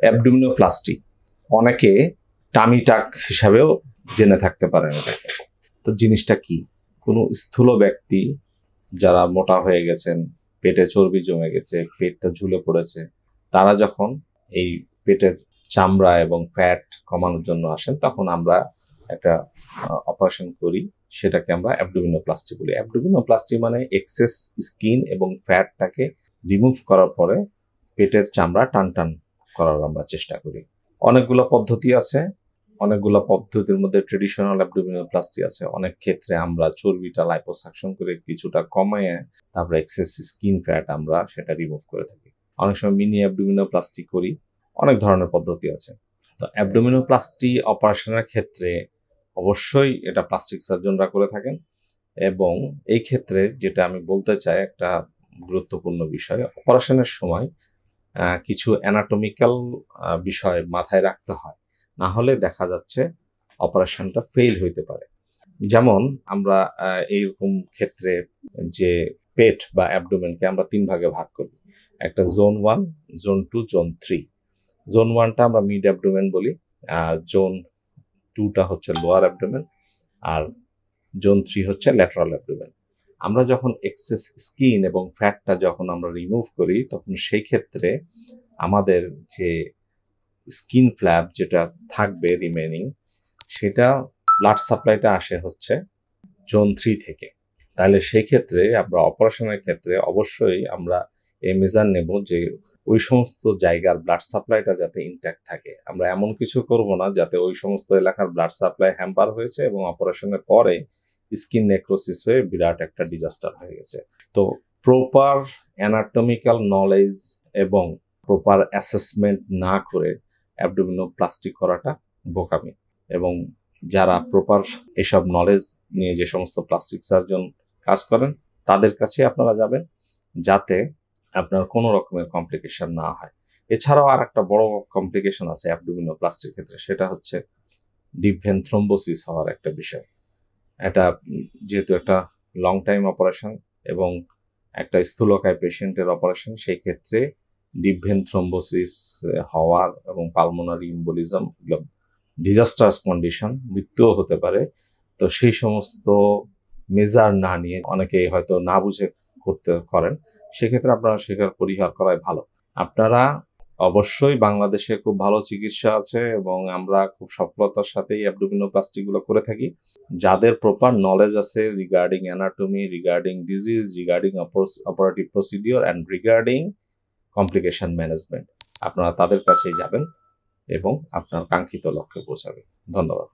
Abdominoplasty অনেকে tummy টাক হিসাবেও জেনে থাকতে পারেন এটাকে। তো জিনিসটা কি? কোনো স্থূল ব্যক্তি যারা মোটা হয়ে গেছেন, পেটে চর্বি জমে গেছে, পেটটা ঝুলে পড়েছে, তারা যখন এই পেটের চামড়া এবং ফ্যাট কমানোর জন্য আসেন, তখন আমরা একটা অপারেশন করি, সেটাকে আমরা অ্যাবডোমিনোপ্লাস্টি বলি। অ্যাবডোমিনোপ্লাস্টি মানে এক্সেস স্কিন এবং ফ্যাটটাকে রিমুভ করার পরে পেটের চামড়া টান করার আমরা চেষ্টা করি। অনেকগুলো পদ্ধতি আছে, অনেকগুলো পদ্ধতির মধ্যে ট্রেডিশনাল অ্যাবডোমিনোপ্লাস্টি আছে। অনেক ক্ষেত্রে আমরা চর্বিটা লাইপোসাকশন করে কিছুটা কমায় তারপরে এক্সেস স্কিন ফ্যাট আমরা সেটা রিমুভ করে থাকি। অনেক সময় মিনি অ্যাবডোমিনোপ্লাস্টি করি। অনেক ধরনের পদ্ধতি আছে। তো অ্যাবডোমিনোপ্লাস্টি অপারেশনের ক্ষেত্রে অবশ্যই এটা প্লাস্টিক সার্জনরা করে থাকেন, এবং এই ক্ষেত্রে যেটা আমি বলতে চাই একটা গুরুত্বপূর্ণ বিষয়, অপারেশনের সময় কিছু অ্যানাটমিক্যাল বিষয় মাথায় রাখতে হয়, না হলে দেখা যাচ্ছে অপারেশনটা ফেল হইতে পারে। যেমন আমরা এইরকম ক্ষেত্রে যে পেট বা অ্যাবডোমেনকে আমরা 3 ভাগে ভাগ করি। একটা জোন 1, জোন 2, জোন 3। জোন 1টা আমরা মিড অ্যাবডোমেন বলি, আর জোন 2টা হচ্ছে লোয়ার অ্যাবডোমেন, আর জোন 3 হচ্ছে ল্যাটারাল অ্যাবডোমেন। আমরা যখন এক্সেস স্কিন এবং ফ্যাটটা যখন আমরা রিমুভ করি, তখন সেই ক্ষেত্রে আমাদের যে স্কিন ফ্ল্যাপ যেটা থাকবে রিমেনিং, সেটা ব্লাড সাপ্লাইটা আসে হচ্ছে জোন 3 থেকে। তাহলে সেই ক্ষেত্রে আমরা অপারেশনের ক্ষেত্রে অবশ্যই আমরা এই মেজার নেব যে ওই সমস্ত জায়গার ব্লাড সাপ্লাইটা যাতে ইনট্যাক্ট থাকে। আমরা এমন কিছু করব না যাতে ওই সমস্ত এলাকার ব্লাড সাপ্লাই হ্যাম্পার হয়েছে এবং অপারেশনের পরে স্কিন নেক্রোসিস হয়ে বিরাট একটা ডিজাস্টার হয়ে গেছে। তো প্রপার অ্যানাটমিক্যাল নলেজ এবং প্রপার অ্যাসেসমেন্ট না করে অ্যাবডোমিনোপ্লাস্টি করাটা বোকামি। এবং যারা প্রপার এসব নলেজ নিয়ে যে সমস্ত প্লাস্টিক সার্জন কাজ করেন, তাদের কাছে আপনারা যাবেন, যাতে আপনার কোনো রকমের কমপ্লিকেশন না হয়। এছাড়াও আর একটা বড় কমপ্লিকেশন আছে অ্যাবডোমিনোপ্লাস্টির ক্ষেত্রে, সেটা হচ্ছে ডিপ ভেন থ্রোম্বোসিস হওয়ার একটা বিষয়। এটা যেহেতু একটা লং টাইম অপারেশন এবং একটা স্থূলকায় পেশেন্টের অপারেশন, সেই ক্ষেত্রে ডিপ ভেন থ্রোম্বোসিস হওয়ার এবং পালমোনারি ইম্বোলিজম, ডিজাস্টার্স কন্ডিশন, মৃত্যুও হতে পারে। তো সেই সমস্ত মেজার না নিয়ে অনেকেই হয়তো না বুঝে করেন, সেক্ষেত্রে আপনারা সেটা পরিহার করাই ভালো। আপনারা অবশ্যই, বাংলাদেশে খুব ভালো চিকিৎসা আছে এবং আমরা খুব সফলতার সাথেই অ্যাবডোমিনোপ্লাস্টিগুলো করে থাকি। যাদের প্রপার নলেজ আছে regarding anatomy, regarding disease, regarding operative procedure and regarding complication management, আপনারা তাদের কাছেই যাবেন এবং আপনার কাঙ্ক্ষিত লক্ষ্যে পৌঁছাবেন। ধন্যবাদ।